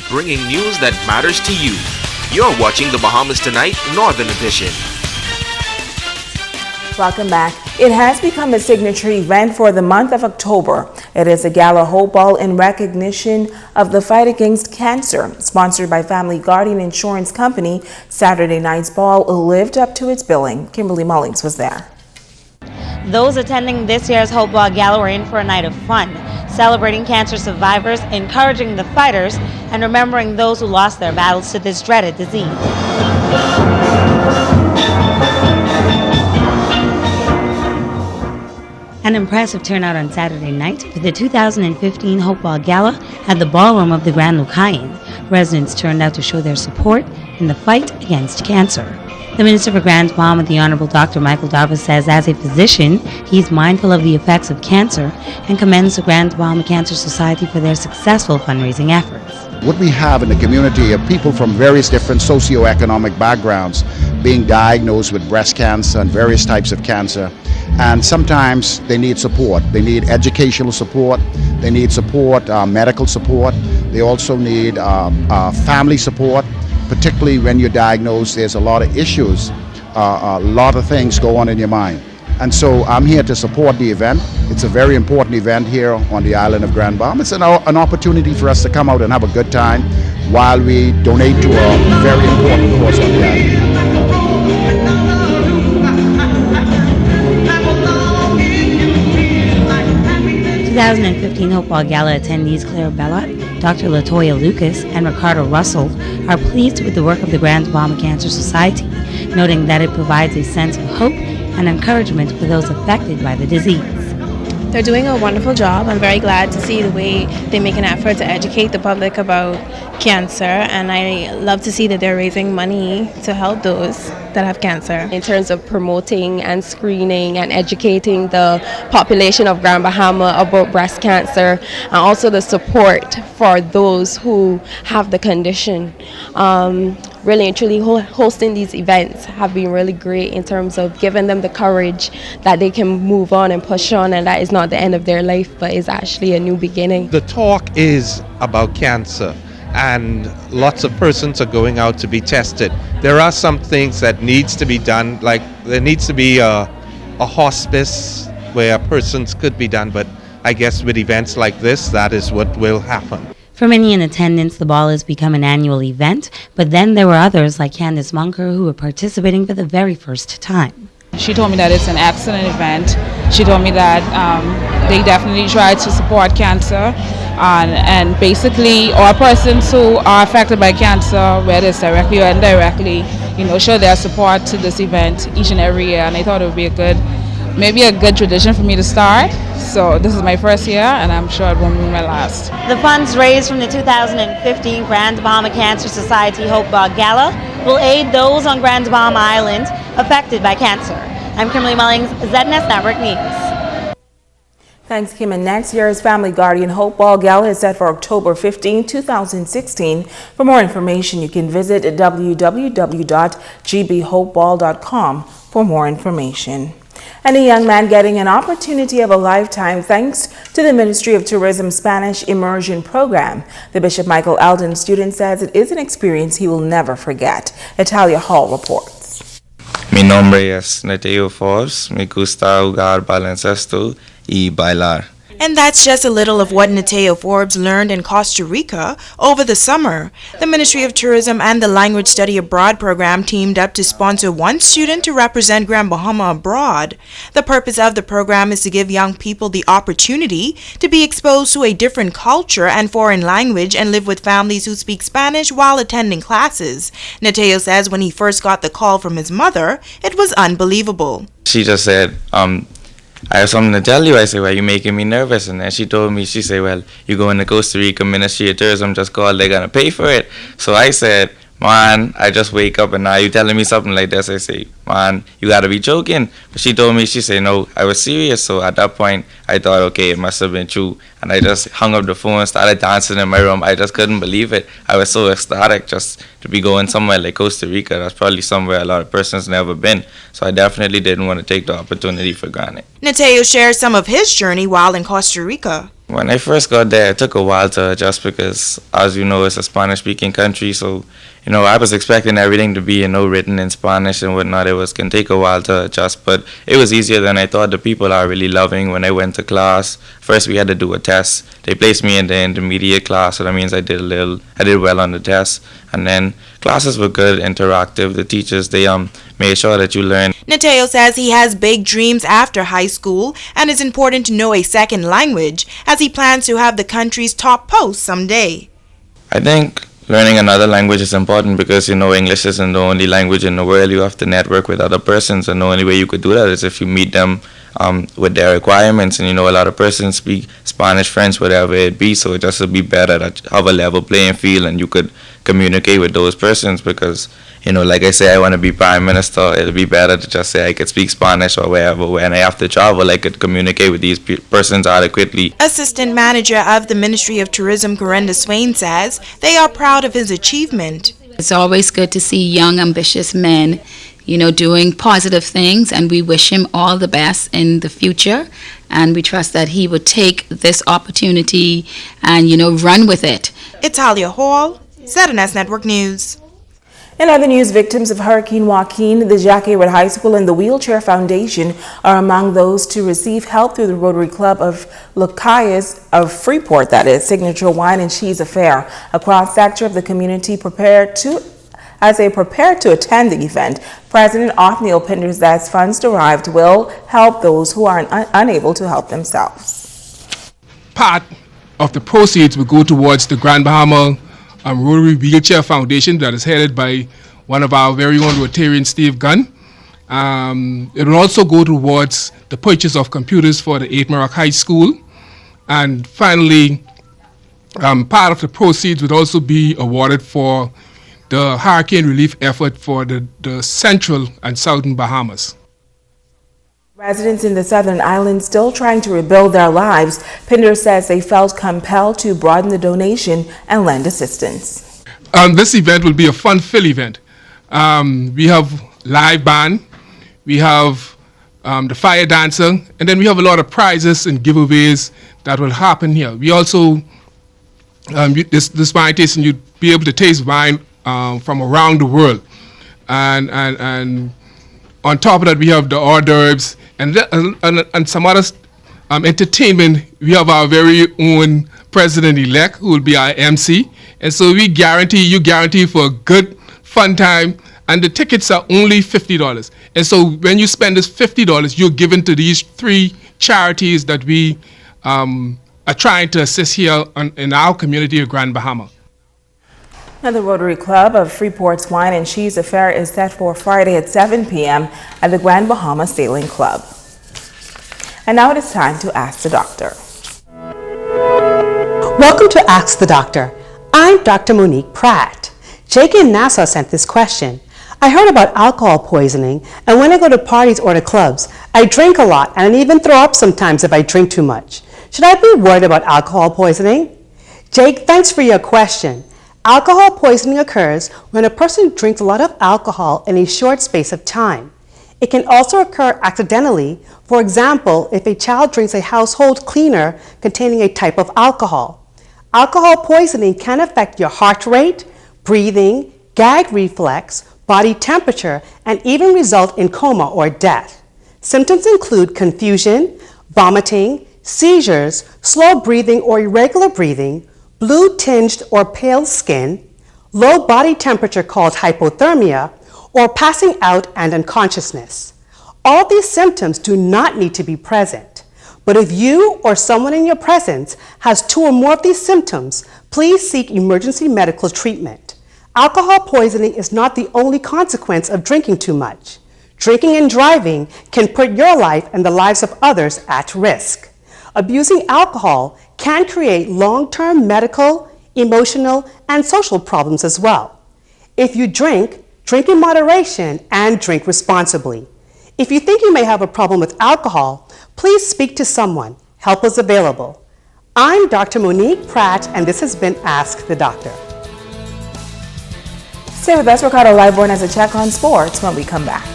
bringing news that matters to you. You're watching the Bahamas Tonight Northern Edition. Welcome back. It has become a signature event for the month of October. It is a gala hope ball in recognition of the fight against cancer. Sponsored by Family Guardian Insurance Company, Saturday night's ball lived up to its billing. Kimberly Mullings was there. Those attending this year's Hope Ball Gala were in for a night of fun, celebrating cancer survivors, encouraging the fighters, and remembering those who lost their battles to this dreaded disease. An impressive turnout on Saturday night for the 2015 Hope Ball Gala at the ballroom of the Grand Lucayan. Residents turned out to show their support in the fight against cancer. The Minister for Grand Bahama, the Honorable Dr. Michael Darvas, says as a physician, he's mindful of the effects of cancer and commends the Grand Bahama Cancer Society for their successful fundraising efforts. What we have in the community are people from various different socioeconomic backgrounds being diagnosed with breast cancer and various types of cancer. And sometimes they need support. They need educational support. They need support, medical support. They also need family support. Particularly when you're diagnosed, there's a lot of issues, a lot of things go on in your mind. And so I'm here to support the event. It's a very important event here on the island of Grand Bahama. It's an opportunity for us to come out and have a good time while we donate to a very important cause on the island. 2015 Hope Ball Gala attendees Claire Bellot, Dr. Latoya Lucas, and Ricardo Russell are pleased with the work of the Grand Bahama Cancer Society, noting that it provides a sense of hope and encouragement for those affected by the disease. They're doing a wonderful job. I'm very glad to see the way they make an effort to educate the public about cancer, and I love to see that they're raising money to help those that have cancer. In terms of promoting and screening and educating the population of Grand Bahama about breast cancer, and also the support for those who have the condition. Really and truly hosting these events have been really great in terms of giving them the courage that they can move on and push on, and that is not the end of their life but is actually a new beginning. The talk is about cancer and lots of persons are going out to be tested. There are some things that needs to be done, like there needs to be a hospice where persons could be done, but I guess with events like this, that is what will happen. For many in attendance, the ball has become an annual event, but then there were others like Candace Munker who were participating for the very first time. She told me that it's an excellent event. She told me that they definitely try to support cancer and basically all persons who are affected by cancer, whether it's directly or indirectly, show their support to this event each and every year, and I thought it would be maybe a good tradition for me to start. So this is my first year, and I'm sure it won't be my last. The funds raised from the 2015 Grand Bahama Cancer Society Hope Ball Gala will aid those on Grand Bahama Island affected by cancer. I'm Kimberly Mullings, ZNS Network News. Thanks, Kim. And next year's Family Guardian Hope Ball Gala is set for October 15, 2016. For more information, you can visit www.gbhopeball.com for more information. And a young man getting an opportunity of a lifetime thanks to the Ministry of Tourism Spanish Immersion Program. The Bishop Michael Alden student says it is an experience he will never forget. Italia Hall reports. Mi nombre es Neteo Forbes. Me gusta jugar baloncesto y bailar. And that's just a little of what Neteo Forbes learned in Costa Rica over the summer. The Ministry of Tourism and the Language Study Abroad program teamed up to sponsor one student to represent Grand Bahama abroad. The purpose of the program is to give young people the opportunity to be exposed to a different culture and foreign language and live with families who speak Spanish while attending classes. Neteo says when he first got the call from his mother, it was unbelievable. She just said, I have something to tell you. I said, well, you're making me nervous. And then she told me, she said, well, you're going to Costa Rica Ministry of Tourism, just call, they're going to pay for it. So I said, man, I just wake up and now you telling me something like this. I say, man, you got to be joking. But she told me, she said, no, I was serious. So at that point, I thought, okay, it must have been true. And I just hung up the phone and started dancing in my room. I just couldn't believe it. I was so ecstatic just to be going somewhere like Costa Rica. That's probably somewhere a lot of persons never been. So I definitely didn't want to take the opportunity for granted. Neteo shares some of his journey while in Costa Rica. When I first got there, it took a while to adjust because, as you know, it's a Spanish-speaking country. So, I was expecting everything to be, written in Spanish and whatnot. It was can take a while to adjust, but it was easier than I thought. The people are really loving. When I went to class, first we had to do a test. They placed me in the intermediate class, so that means I did well on the test. And then classes were good, interactive. The teachers, they made sure that you learn. Nateo says he has big dreams after high school and it's important to know a second language as he plans to have the country's top post someday. I think learning another language is important because, English isn't the only language in the world. You have to network with other persons, and the only way you could do that is if you meet them with their requirements. And, a lot of persons speak Spanish, French, whatever it be, so it just would be better to have a level playing field and you could communicate with those persons because, like I say, I want to be Prime Minister. It'll be better to just say I could speak Spanish or wherever. When I have to travel, I could communicate with these persons adequately. Assistant Manager of the Ministry of Tourism, Corinda Swain, says they are proud of his achievement. It's always good to see young, ambitious men, doing positive things, and we wish him all the best in the future. And we trust that he would take this opportunity and, run with it. Italia Hall, ZNS Network News. In other news, victims of Hurricane Joaquin, the Jack Hayward High School and the Wheelchair Foundation are among those to receive help through the Rotary Club of Lucayas of Freeport, that is, Signature Wine and Cheese Affair. A cross-sector of the community prepare to attend the event. President Othniel Pinder says funds derived will help those who are unable to help themselves. Part of the proceeds will go towards the Grand Bahama Rotary Wheelchair Foundation that is headed by one of our very own Rotarian, Steve Gunn. It will also go towards the purchase of computers for the 8 Maroc High School. And finally, part of the proceeds would also be awarded for the hurricane relief effort for the central and southern Bahamas. Residents in the Southern Islands still trying to rebuild their lives. Pinder says they felt compelled to broaden the donation and lend assistance. This event will be a fun-filled event. We have live band, we have the fire dancer, and then we have a lot of prizes and giveaways that will happen here. We also, this wine tasting, you'll be able to taste wine from around the world. And on top of that, we have the hors d'oeuvres and some other entertainment. We have our very own president-elect who will be our MC. And so you guarantee for a good, fun time. And the tickets are only $50. And so when you spend this $50, you're given to these 3 charities that we are trying to assist here in our community of Grand Bahama. Now, the Rotary Club of Freeport's Wine and Cheese Affair is set for Friday at 7 p.m. at the Grand Bahama Sailing Club. And now it is time to Ask the Doctor. Welcome to Ask the Doctor. I'm Dr. Monique Pratt. Jake in Nassau sent this question. I heard about alcohol poisoning, and when I go to parties or to clubs, I drink a lot and I even throw up sometimes if I drink too much. Should I be worried about alcohol poisoning? Jake, thanks for your question. Alcohol poisoning occurs when a person drinks a lot of alcohol in a short space of time. It can also occur accidentally. For example, if a child drinks a household cleaner containing a type of alcohol. Alcohol poisoning can affect your heart rate, breathing, gag reflex, body temperature, and even result in coma or death. Symptoms include confusion, vomiting, seizures, slow breathing or irregular breathing, blue-tinged or pale skin, low body temperature called hypothermia, or passing out and unconsciousness. All these symptoms do not need to be present. But if you or someone in your presence has 2 or more of these symptoms, please seek emergency medical treatment. Alcohol poisoning is not the only consequence of drinking too much. Drinking and driving can put your life and the lives of others at risk. Abusing alcohol can create long-term medical, emotional, and social problems as well. If you drink, drink in moderation and drink responsibly. If you think you may have a problem with alcohol, please speak to someone. Help is available. I'm Dr. Monique Pratt, and this has been Ask the Doctor. Stay with us. Ricardo Liveborn has a check on sports when we come back.